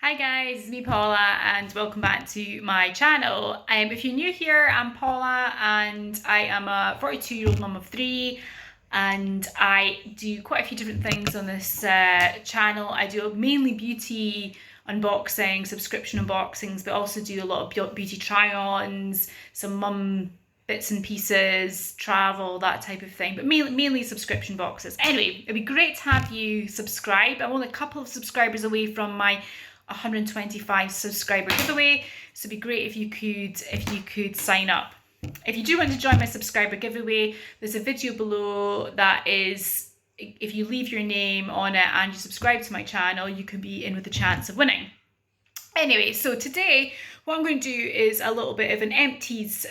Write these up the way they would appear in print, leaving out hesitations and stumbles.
Hi guys, it's me Paula and welcome back to my channel. If you're new here, I'm Paula and I am a 42-year-old mum of three, and I do quite a few different things on this channel. I do mainly beauty unboxing, subscription unboxings, but also do a lot of beauty try-ons, some mum bits and pieces, travel, that type of thing, but mainly subscription boxes. Anyway, it'd be great to have you subscribe. I'm only a couple of subscribers away from my 125 subscriber giveaway, so it'd be great if you could sign up. If you do want to join my subscriber giveaway, there's a video below that is, if you leave your name on it and you subscribe to my channel, you can be in with a chance of winning. Anyway, so today what I'm going to do is a little bit of an empties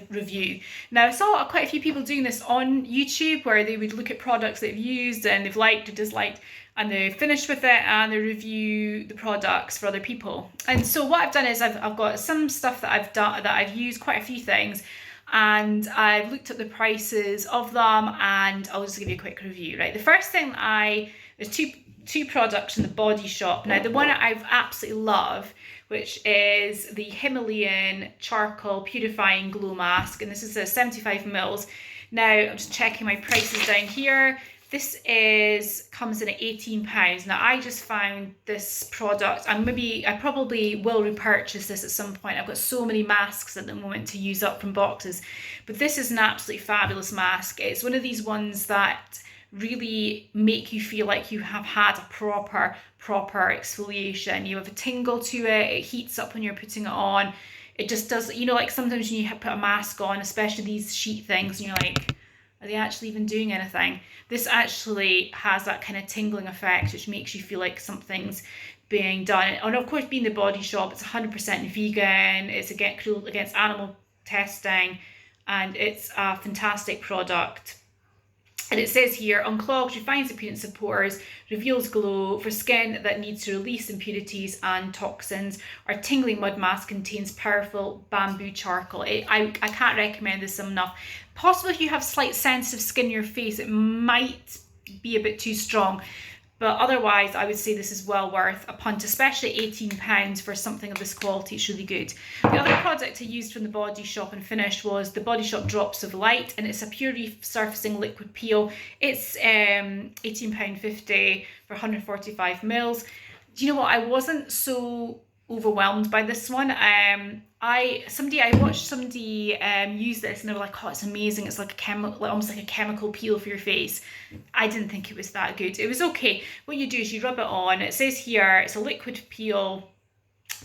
review. Now, I saw quite a few people doing this on YouTube where they would look at products they've used and they've liked or disliked, and they finish with it and they review the products for other people. And so what I've done is I've got some stuff that I've used, quite a few things, and I've looked at the prices of them, and I'll just give you a quick review. Right, the first thing there's two products in the Body Shop. Now, the one I absolutely love, which is the Himalayan Charcoal Purifying Glow Mask, and this is a 75 mils. Now, I'm just checking my prices down here. This comes in at £18. Now, I just found this product, and I probably will repurchase this at some point. I've got so many masks at the moment to use up from boxes, but this is an absolutely fabulous mask. It's one of these ones that really make you feel like you have had a proper exfoliation. You have a tingle to it, it heats up when you're putting it on. It just does, like sometimes when you put a mask on, especially these sheet things, and you're like, are they actually even doing anything? This actually has that kind of tingling effect, which makes you feel like something's being done. And of course, being the Body Shop, it's 100% vegan, it's against animal testing, and it's a fantastic product. And it says here, unclogs, refines appearance of pores, reveals glow for skin that needs to release impurities and toxins. Our tingling mud mask contains powerful bamboo charcoal. I can't recommend this enough. Possibly if you have slight sensitive skin in your face, it might be a bit too strong. But otherwise, I would say this is well worth a punt, especially £18 for something of this quality. It's really good. The other product I used from the Body Shop and finished was the Body Shop Drops of Light, and it's a pure resurfacing liquid peel. It's £18.50 for 145 mils. Do you know what? I wasn't so overwhelmed by this one. I watched somebody use this, and they were like, oh, it's amazing, it's like almost like a chemical peel for your face. I didn't think it was that good. It was okay. What you do is you rub it on. It says here it's a liquid peel,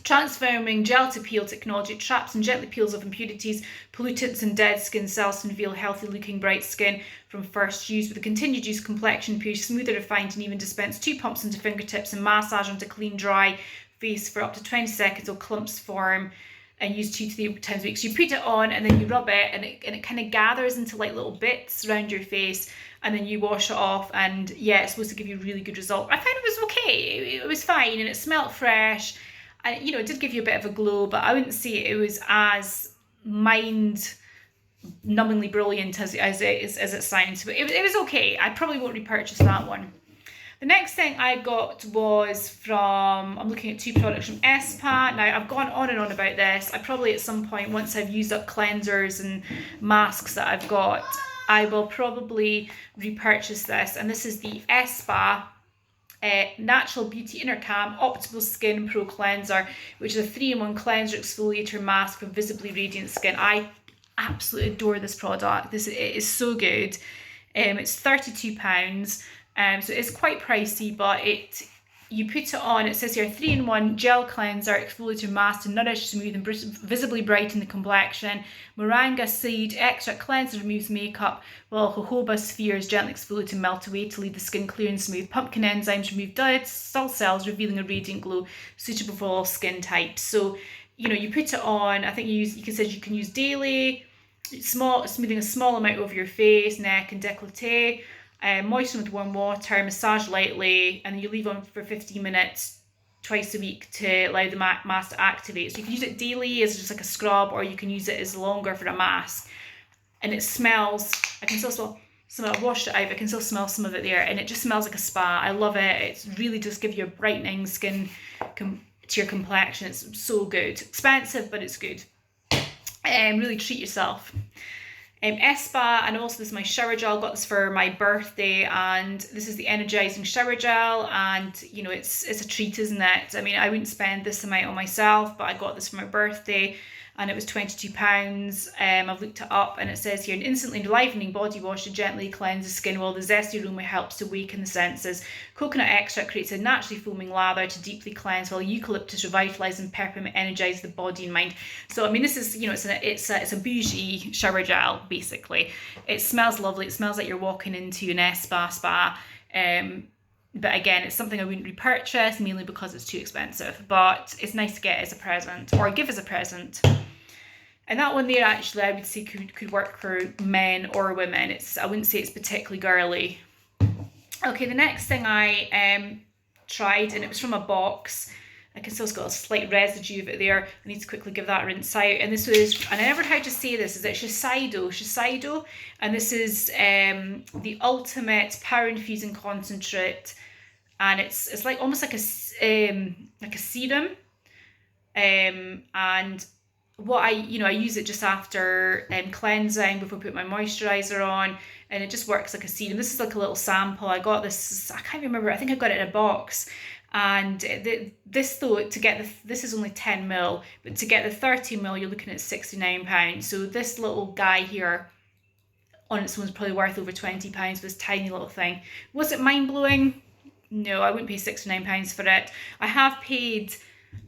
transforming gel to peel technology. It traps and gently peels off impurities, pollutants, and dead skin cells to reveal healthy looking bright skin from first use. With a continued use, complexion appears smoother, refined, and even dispense 2 pumps into fingertips and massage onto clean, dry face for up to 20 seconds till clumps form, and use 2 to 3 times a week. So you put it on and then you rub it, and it kind of gathers into like little bits around your face, and then you wash it off, and yeah, it's supposed to give you a really good result. I found it was okay. It was fine, and it smelled fresh, and it did give you a bit of a glow, but I wouldn't say it was as mind-numbingly brilliant as it sounds. But it was okay. I probably won't repurchase that one. The next thing I got was I'm looking at 2 products from ESPA. Now, I've gone on and on about this. I probably at some point, once I've used up cleansers and masks that I've got, I will probably repurchase this. And this is the ESPA Natural Beauty Inner Cam Optimal Skin Pro Cleanser, which is a 3-in-1 cleanser exfoliator mask for visibly radiant skin. I absolutely adore this product. It is so good. It's £32. So it's quite pricey, but you put it on, it says here 3-in-1 gel cleanser, exfoliator mask to nourish, smooth, and visibly brighten the complexion. Moringa seed extract cleanser removes makeup, while jojoba spheres gently exfoliate and melt away to leave the skin clear and smooth. Pumpkin enzymes remove dead cell cells, revealing a radiant glow suitable for all skin types. So, you put it on. I think you can use daily, smoothing a small amount over your face, neck, and décolleté. Moisten with warm water, massage lightly, and then you leave on for 15 minutes twice a week to allow the mask to activate. So you can use it daily as just like a scrub, or you can use it as longer for a mask. And it smells, I can still smell, I washed it out, I can still smell some of it there, and it just smells like a spa. I love it. It's really just give you a brightening skin to your complexion. It's so good. Expensive, but it's good. Really treat yourself. ESPA, and also this is my shower gel. I got this for my birthday, and this is the energizing shower gel, and you know, it's a treat, isn't it? I mean, I wouldn't spend this amount on myself, but I got this for my birthday and it was £22. I've looked it up and it says here, an instantly enlivening body wash to gently cleanse the skin while the zesty aroma helps to awaken the senses. Coconut extract creates a naturally foaming lather to deeply cleanse, while eucalyptus revitalises and peppermint energise the body and mind. So I mean, this is, you know, it's a bougie shower gel basically. It smells lovely. It smells like you're walking into an ESPA spa. But again, it's something I wouldn't repurchase, mainly because it's too expensive. But it's nice to get as a present or give as a present. And that one there, actually, I would say could work for men or women. I wouldn't say it's particularly girly. Okay, the next thing I tried, and it was from a box. I can still got a slight residue of it there. I need to quickly give that a rinse out. And this was, and I never heard you say this, is it Shiseido? And this is the ultimate power infusing concentrate. And it's like almost like a serum. And what I use it just after cleansing, before I put my moisturizer on, and it just works like a serum. This is like a little sample. I got this, I can't remember, I think I got it in a box. And this though, this is only 10ml, but to get the 30ml, you're looking at £69. So this little guy here on its own is probably worth over £20 for this tiny little thing. Was it mind-blowing? No, I wouldn't pay £69 for it. I have paid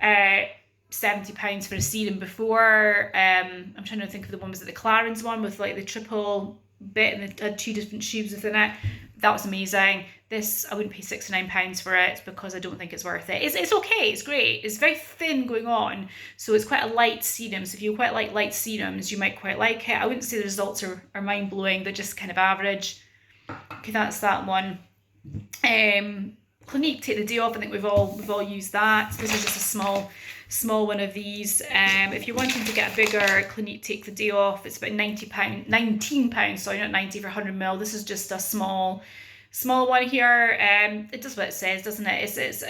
£70 for a serum before. I'm trying to think of the one, was it the Clarins one with like the triple bit and it had 2 different tubes within it? That was amazing. This, I wouldn't pay £69 for it because I don't think it's worth it. It's okay, it's great. It's very thin going on, so it's quite a light serum. So if you quite like light serums, you might quite like it. I wouldn't say the results are mind-blowing. They're just kind of average. Okay, that's that one. Clinique Take the Day Off. I think we've all used that. This is just a small one of these. If you're wanting to get a bigger Clinique Take the Day Off, it's about £19, sorry, not 90 for 100ml. This is just a small one here. It does what it says, doesn't it?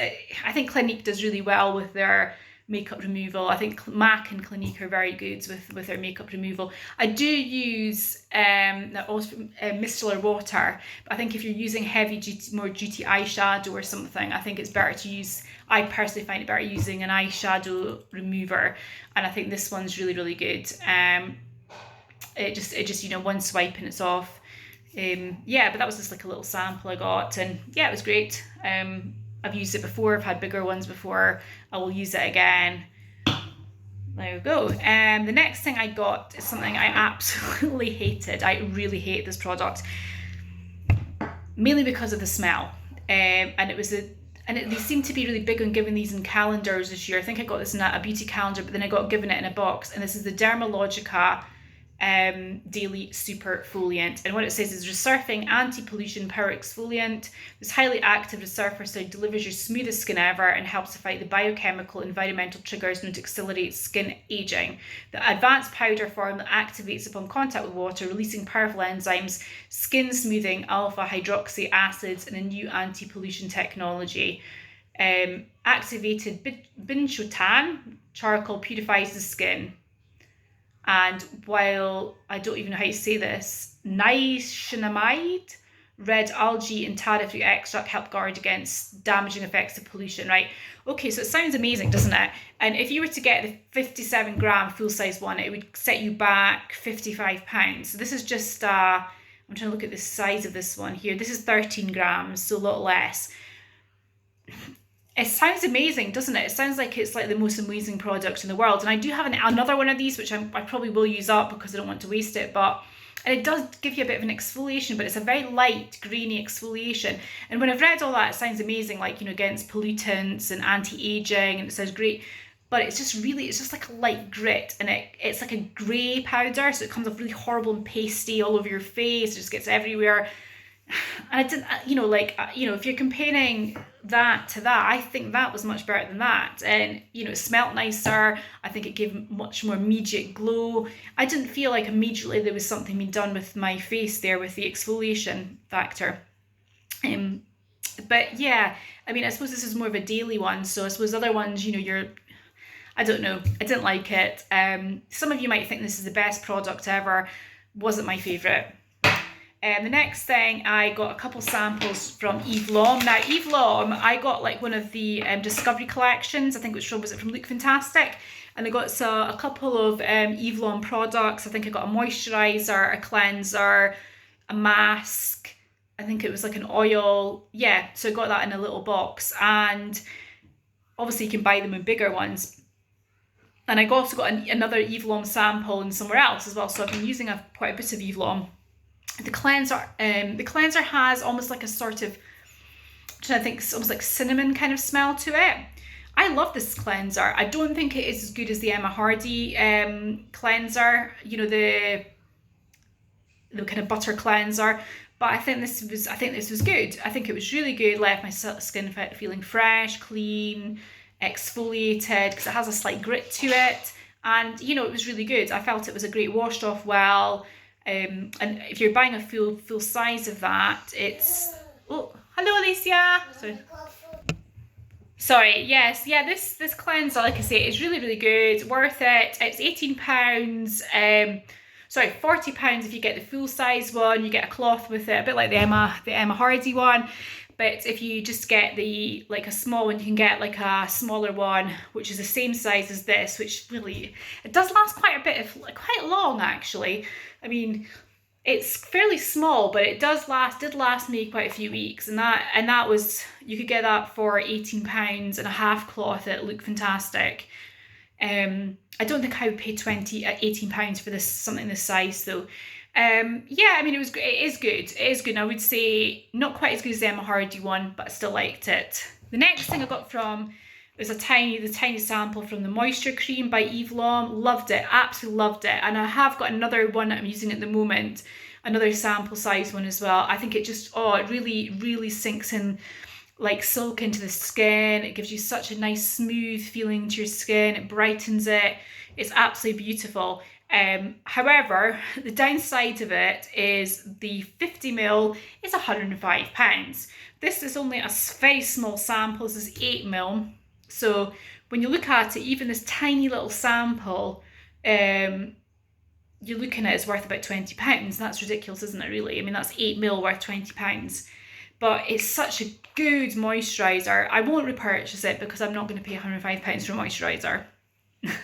I think Clinique does really well with their makeup removal. I think MAC and Clinique are very good with their makeup removal. I do use micellar water, but I think if you're using more duty eyeshadow or something, I think it's better to use, I personally find it better using an eyeshadow remover, and I think this one's really, really good. It just one swipe and it's off. Yeah, but that was just like a little sample I got, and yeah, it was great. I've used it before, I've had bigger ones before, I will use it again. There we go. The next thing I got is something I absolutely hated. I really hate this product, mainly because of the smell. And they seem to be really big on giving these in calendars this year. I think I got this in a beauty calendar, but then I got given it in a box, and this is the Dermalogica Daily Super Foliant, and what it says is resurfing anti-pollution power exfoliant. This highly active resurfer so delivers your smoothest skin ever and helps to fight the biochemical environmental triggers known to accelerate skin aging. The advanced powder form that activates upon contact with water, releasing powerful enzymes, skin smoothing alpha hydroxy acids, and a new anti-pollution technology. Activated binchotan charcoal purifies the skin. And while I don't even know how to say this, niacinamide, red algae and tariff root extract help guard against damaging effects of pollution, right? Okay, so it sounds amazing, doesn't it? And if you were to get the 57-gram full-size one, it would set you back £55. So this is just, I'm trying to look at the size of this one here. This is 13 grams, so a lot less. It sounds amazing, doesn't it? It sounds like it's like the most amazing product in the world. And I do have another one of these, which I probably will use up because I don't want to waste it. And it does give you a bit of an exfoliation, but it's a very light, grainy exfoliation. And when I've read all that, it sounds amazing, like, against pollutants and anti-aging, and it sounds great. But it's just like a light grit, and it's like a grey powder, so it comes off really horrible and pasty all over your face. It just gets everywhere. And I didn't, if you're comparing that to that, I think that was much better than that. And, it smelled nicer. I think it gave much more immediate glow. I didn't feel like immediately there was something being done with my face there with the exfoliation factor. But yeah, I mean, I suppose this is more of a daily one, so I suppose other ones, you know, I don't know, I didn't like it. Some of you might think this is the best product ever. Wasn't my favourite. The next thing, I got a couple samples from Eve Lom. Now, Eve Lom, I got like one of the Discovery collections. I think was it from Look Fantastic? And I got a couple of Eve Lom products. I think I got a moisturiser, a cleanser, a mask. I think it was like an oil. Yeah, so I got that in a little box. And obviously you can buy them in bigger ones. And I also got another Eve Lom sample in somewhere else as well. So I've been using quite a bit of Eve Lom. The cleanser has almost like a sort of, I'm trying to think, almost like cinnamon kind of smell to it. I love this cleanser. I don't think it is as good as the Emma Hardy cleanser, you know, the kind of butter cleanser. But I think this was good. I think it was really good. Left my skin feeling fresh, clean, exfoliated, because it has a slight grit to it. And, you know, it was really good. I felt it was a great washed off well. And if you're buying a full size of that, it's... Oh, hello, Alicia. Sorry, yes, yeah, this cleanser, like I say, is really, really good. Worth it. It's £18. Sorry, £40 if you get the full size one. You get a cloth with it, a bit like the Emma Hardy one. But if you just get a small one, you can get like a smaller one, which is the same size as this, which really, it does last quite long actually. I mean, it's fairly small, but it did last me quite a few weeks, and that was, you could get that for £18 and a half cloth at Look Fantastic. I don't think I would pay £18 for something this size though. Yeah, I mean, it is good. It is good. And I would say not quite as good as the Emma Hardy one, but I still liked it. The next thing I got from was the tiny sample from the Moisture Cream by Eve Lom. Loved it, absolutely loved it. And I have got another one that I'm using at the moment, another sample size one as well. I think it just, it really, really sinks in like silk into the skin. It gives you such a nice smooth feeling to your skin. It brightens it. It's absolutely beautiful. However, the downside of it is the 50ml is £105. This is only a very small sample. This is 8ml. So when you look at it, even this tiny little sample, you're looking at it's worth about £20. That's ridiculous, isn't it, really? I mean, that's 8ml worth £20. But it's such a good moisturiser. I won't repurchase it because I'm not going to pay £105 for a moisturiser.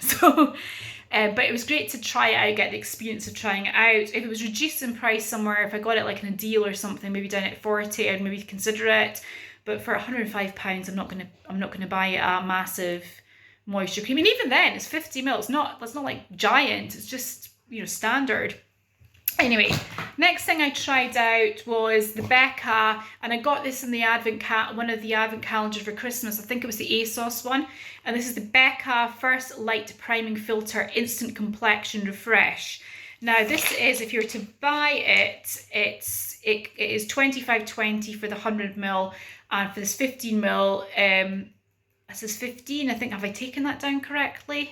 So... but it was great to try it out, get the experience of trying it out. If it was reduced in price somewhere, if I got it like in a deal or something, maybe down at 40, I'd maybe consider it. But for £105, I'm not gonna buy a massive moisture cream. And even then, it's 50ml. It's not like giant. It's just, you know, standard. Anyway, next thing I tried out was the Becca, and I got this in the one of the advent calendars for Christmas. I think it was the ASOS one, and this is the Becca First Light Priming Filter Instant Complexion Refresh. Now this is, if you're to buy it, it is £25.20 for the 100ml, and for this 15ml, this is 15. I think, have I taken that down correctly?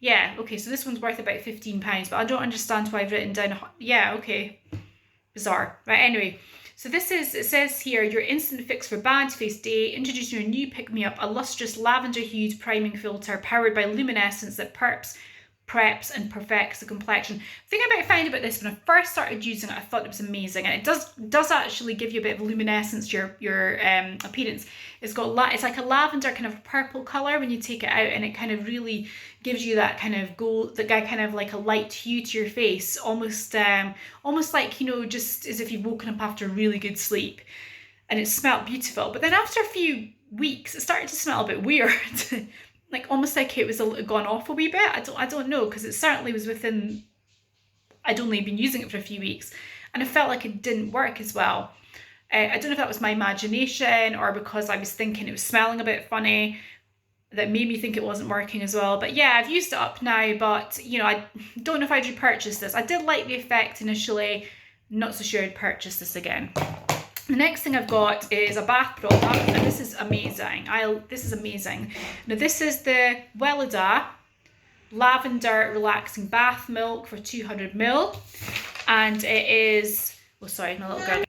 Yeah, okay, so this one's worth about £15, but I don't understand why I've written down, yeah, okay, bizarre. Right, anyway, so it says here, your instant fix for bad face day, introducing your new pick-me-up, a lustrous lavender-hued priming filter powered by luminescence that preps and perfects the complexion. The thing I found about this, when I first started using it, I thought it was amazing, and it does actually give you a bit of luminescence to your appearance. It's like a lavender kind of purple colour when you take it out, and it kind of really gives you that kind of gold, kind of like a light hue to your face, almost like, you know, just as if you've woken up after a really good sleep, and it smelled beautiful. But then after a few weeks, it started to smell a bit weird. Like almost like it was gone off a wee bit. I don't know, because it certainly was within, I'd only been using it for a few weeks, and it felt like it didn't work as well. I don't know if that was my imagination or because I was thinking it was smelling a bit funny that made me think it wasn't working as well. But yeah, I've used it up now, but you know, I don't know if I'd repurchase this. I did like the effect initially, not so sure I'd purchase this again. The next thing I've got is a bath product, and this is amazing. This is amazing. Now this is the Weleda Lavender Relaxing Bath Milk for 200ml, and it is, oh sorry, my little girl.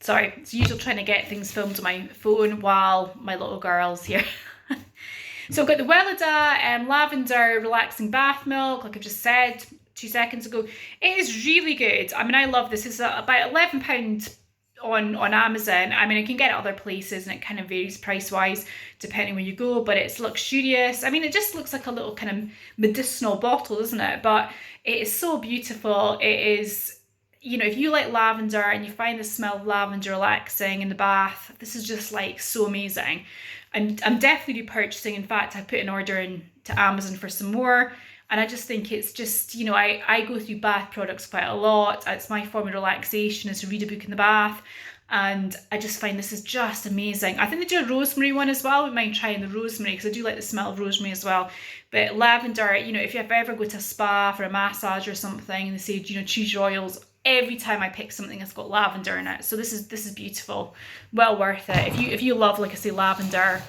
Sorry, it's usually trying to get things filmed on my phone while my little girl's here. So I've got the Weleda lavender relaxing bath milk, like I've just said 2 seconds ago. It is really good. I mean, I love this. It's about £11 on Amazon. I mean, I can get it other places and it kind of varies price-wise depending where you go, but it's luxurious. I mean, it just looks like a little kind of medicinal bottle, doesn't it? But it is so beautiful. It is, you know, if you like lavender and you find the smell of lavender relaxing in the bath, this is just like so amazing. I'm definitely repurchasing. In fact, I put an order in to Amazon for some more. And I just think it's just, you know, I go through bath products quite a lot. It's my form of relaxation is to read a book in the bath. And I just find this is just amazing. I think they do a rosemary one as well. I wouldn't mind trying the rosemary because I do like the smell of rosemary as well. But lavender, you know, if you ever go to a spa for a massage or something and they say, you know, choose your oils, every time I pick something that's got lavender in it. So this is beautiful. Well worth it. If you love, like I say, lavender,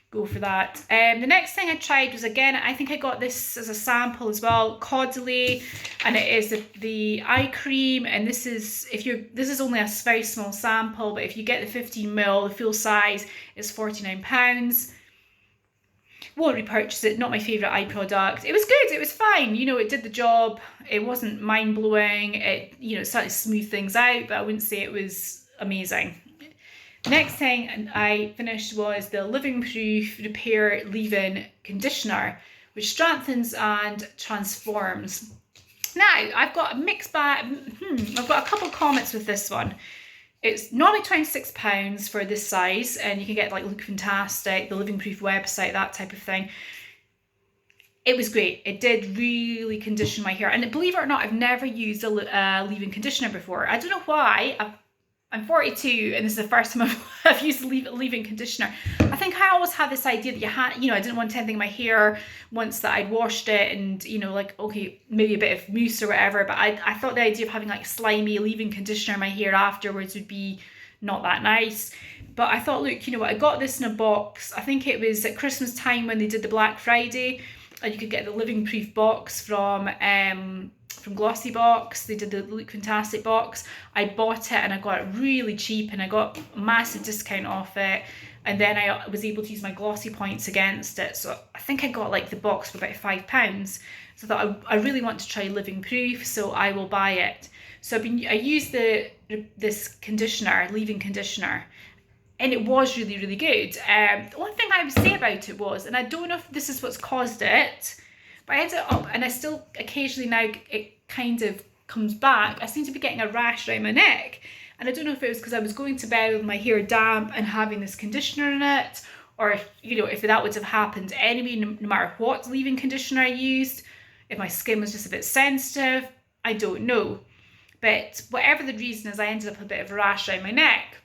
go for that. The next thing I tried was, again, I think I got this as a sample as well, Caudalie, and it is the eye cream. And this is only a very small sample, but if you get the 15ml, the full size, it's £49. Won't repurchase it. Not my favourite eye product. It was good. It was fine. You know, it did the job. It wasn't mind blowing. It, you know, started to smooth things out, but I wouldn't say it was amazing. Next thing I finished was the Livingproof Repair Leave-In Conditioner, which strengthens and transforms. Now, I've got a mixed bag. I've got a couple comments with this one. It's normally £26 for this size, and you can get like Look Fantastic, the Livingproof website, that type of thing. It was great. It did really condition my hair. And believe it or not, I've never used a leave-in conditioner before. I don't know why. I'm 42 and this is the first time I've used a leave-in conditioner. I think I always had this idea that I didn't want anything in my hair once that I'd washed it and, you know, like, okay, maybe a bit of mousse or whatever, but I thought the idea of having like slimy leave-in conditioner in my hair afterwards would be not that nice. But I thought, look, you know what, I got this in a box. I think it was at Christmas time when they did the Black Friday, and you could get the Livingproof box from Glossy Box. They did the Look Fantastic box. I bought it and I got it really cheap and I got a massive discount off it, and then I was able to use my Glossy points against it. So I think I got like the box for about £5. So I thought I really want to try Livingproof, so I will buy it. So I used this conditioner, leave-in conditioner, and it was really, really good. The only thing I would say about it was, and I don't know if this is what's caused it, but I had it up and I still occasionally now it kind of comes back. I seem to be getting a rash around my neck, and I don't know if it was because I was going to bed with my hair damp and having this conditioner in it, or if that would have happened anyway, no matter what leave-in conditioner I used, if my skin was just a bit sensitive, I don't know. But whatever the reason is, I ended up with a bit of a rash around my neck.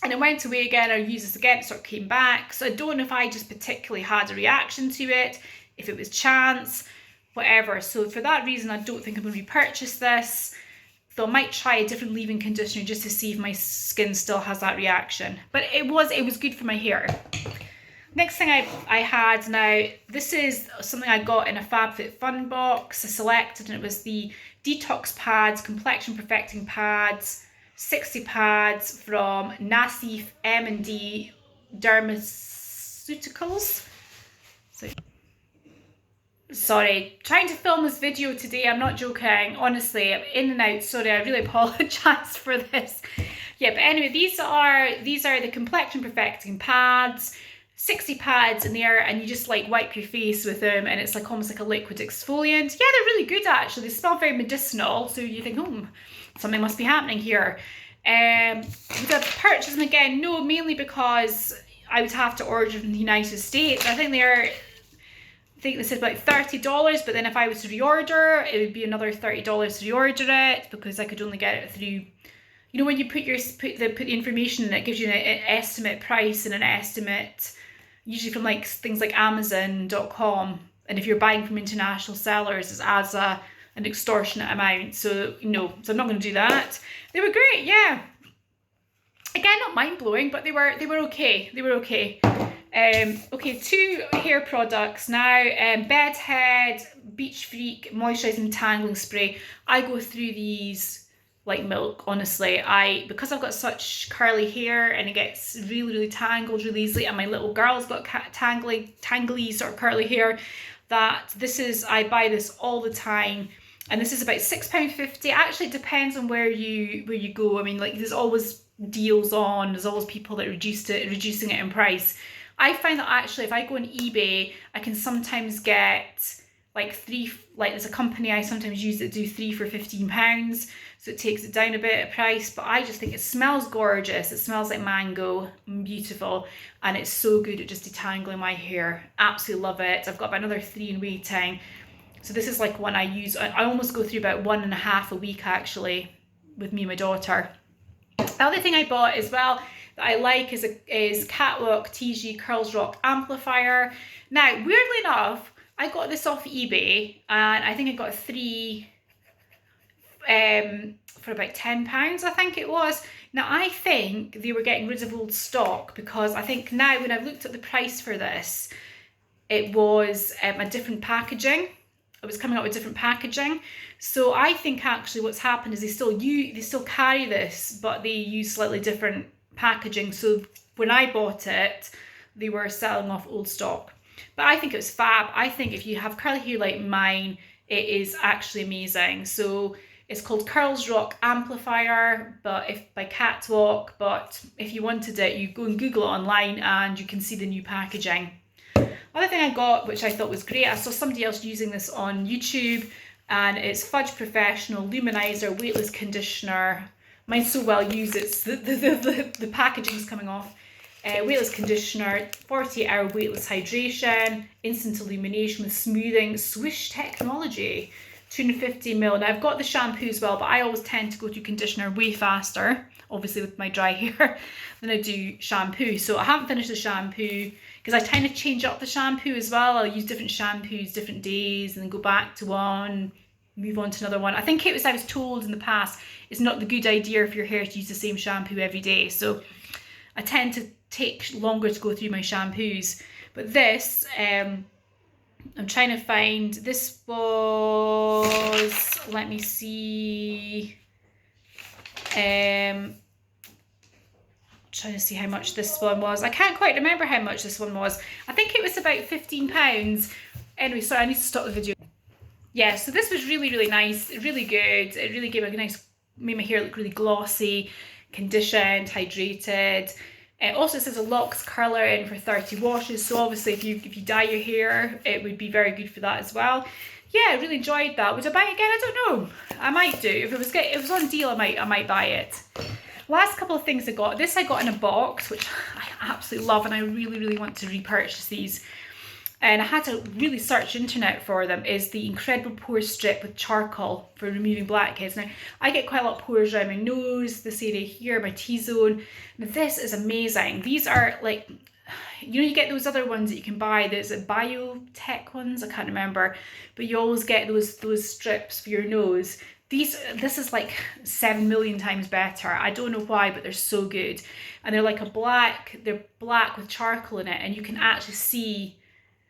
And it went away again, I used this again, it sort of came back. So I don't know if I just particularly had a reaction to it, if it was chance, whatever. So for that reason, I don't think I'm going to repurchase this. Though I might try a different leave-in conditioner just to see if my skin still has that reaction. But it was good for my hair. Next thing I had now, this is something I got in a FabFitFun box. I selected, and it was the Detox Pads, Complexion Perfecting Pads, 60 pads from Nassif M&D Dermaceuticals. Sorry, trying to film this video today, I'm not joking, honestly, I'm in and out, sorry, I really apologise for this. Yeah, but anyway, these are the complexion perfecting pads, 60 pads in there, and you just like wipe your face with them, and it's like almost like a liquid exfoliant. Yeah, they're really good actually, they smell very medicinal, so you think, something must be happening here. Would I purchase them again? No, mainly because I would have to order from the United States. I think they said about $30, but then if I was to reorder, it would be another $30 to reorder it, because I could only get it through, when you put the information in, it gives you an estimate price and an estimate, usually from like things like Amazon.com, and if you're buying from international sellers, it adds an extortionate amount. So no, so I'm not going to do that. They were great, yeah. Again, not mind blowing, but they were okay. They were okay. Okay, 2 hair products now. Bedhead Beach Freak Moisturising Tangling Spray. I go through these like milk, honestly. Because I've got such curly hair and it gets really, really tangled really easily, and my little girl's got tangly sort of curly hair, that I buy this all the time. And this is about £6.50. Actually, it depends on where you go. I mean, like, there's always deals on. There's always people that reducing it in price. I find that actually, if I go on eBay, I can sometimes get like there's a company I sometimes use that do 3 for £15, so it takes it down a bit of price. But I just think it smells gorgeous. It smells like mango, beautiful, and it's so good at just detangling my hair. Absolutely love it. I've got about another 3 in waiting. So this is like one I use. I almost go through about 1.5 a week actually with me and my daughter. The other thing I bought as well that I like is Catwalk TG Curls Rock Amplifier. Now, weirdly enough, I got this off eBay, and I think I got 3 for about £10, I think it was. Now, I think they were getting rid of old stock, because I think now when I've looked at the price for this, it was a different packaging. It was coming out with different packaging. So I think actually what's happened is they still carry this, but they use slightly different packaging. So when I bought it, they were selling off old stock. But I think it was fab. I think if you have curly hair like mine, it is actually amazing. So it's called Curls Rock Amplifier, by Catwalk. But if you wanted it, you go and Google it online and you can see the new packaging. Other thing I got, which I thought was great, I saw somebody else using this on YouTube, and it's Fudge Professional Luminizer Weightless Conditioner. Mine's so well used, it's the packaging's coming off. Weightless conditioner, 48-hour weightless hydration, instant illumination with smoothing, swish technology, 250ml. Now I've got the shampoo as well, but I always tend to go to conditioner way faster, obviously with my dry hair, than I do shampoo. So I haven't finished the shampoo, because I kind of change up the shampoo as well. I'll use different shampoos different days, and then go back to one, move on to another one. I think I was told in the past, it's not the good idea for your hair to use the same shampoo every day. So I tend to take longer to go through my shampoos. But this, I'm trying to find, this was, let me see, trying to see how much this one was. I can't quite remember how much this one was. I think it was about £15. Anyway, sorry, I need to stop the video. Yeah, so this was really, really nice, really good. It really gave made my hair look really glossy, conditioned, hydrated. Also, it says a locks curler in for 30 washes. So obviously, if you dye your hair, it would be very good for that as well. Yeah, I really enjoyed that. Would I buy it again? I don't know. I might do. If it was on deal, I might buy it. Last couple of things I got. This I got in a box, which I absolutely love, and I really, really want to repurchase these. And I had to really search internet for them, is the Incredible Pore Strip with charcoal for removing blackheads. Now, I get quite a lot of pores around my nose, this area here, my T-zone. Now, this is amazing. These are like, you get those other ones that you can buy, there's biotech ones, I can't remember, but you always get those strips for your nose. This is like 7 million times better. I don't know why, but they're so good. And they're like they're black with charcoal in it, and you can actually see,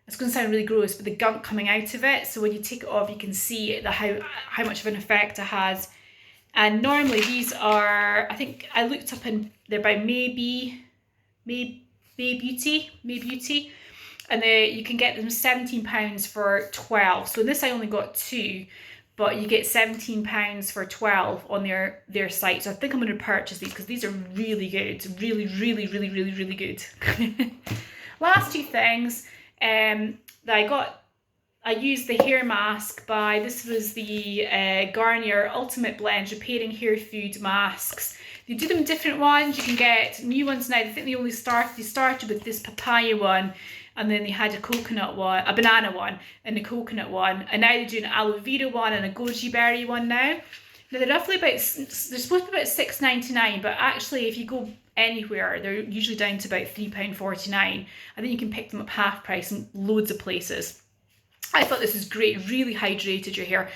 it's going to sound really gross, but the gunk coming out of it. So when you take it off, you can see how much of an effect it has. And normally these are, I think I looked up, and they're by May Beauty, and you can get them £17 for 12. So this I only got 2. But you get £17 for 12 on their site. So I think I'm going to purchase these, because these are really good. Really, really, really, really, really good. Last 2 things that I got. I used the hair mask this was the Garnier Ultimate Blend Repairing Hair Food Masks. They do them different ones. You can get new ones now. I think they started with this papaya one, and then they had a coconut one, a banana one, and a coconut one, and now they're doing an aloe vera one and a goji berry one now. Now they're roughly they're supposed to be about £6.99, but actually if you go anywhere, they're usually down to about £3.49. I think you can pick them up half price in loads of places. I thought this was great, really hydrated your hair.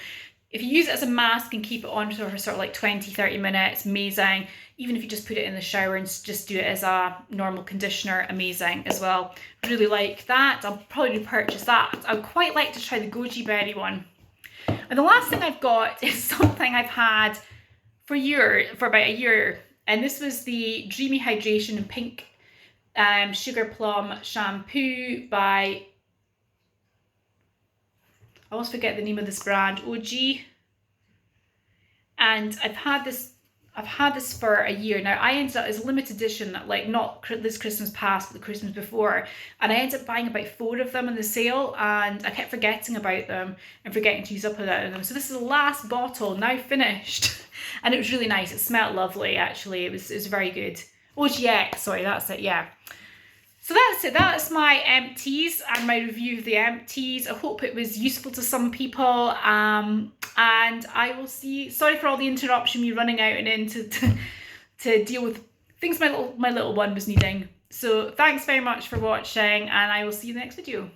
If you use it as a mask and keep it on for sort of like 20-30 minutes, amazing. Even if you just put it in the shower and just do it as a normal conditioner, amazing as well. Really like that. I'll probably repurchase that. I would quite like to try the goji berry one. And the last thing I've got is something I've had for about a year, and this was the Dreamy Hydration Pink Sugar Plum shampoo by, I always forget the name of this brand, OG. And I've had this for a year now. I ended up as a limited edition, like not this Christmas past, but the Christmas before, and I ended up buying about 4 of them in the sale, and I kept forgetting about them and forgetting to use up them. So this is the last bottle, now finished, and it was really nice. It smelled lovely, actually. It was very good. Oh yeah, sorry, that's it. Yeah. So that's it. That's my empties and my review of the empties. I hope it was useful to some people. And I will see. Sorry for all the interruption, me running out and in to deal with things my little one was needing. So thanks very much for watching, and I will see you in the next video.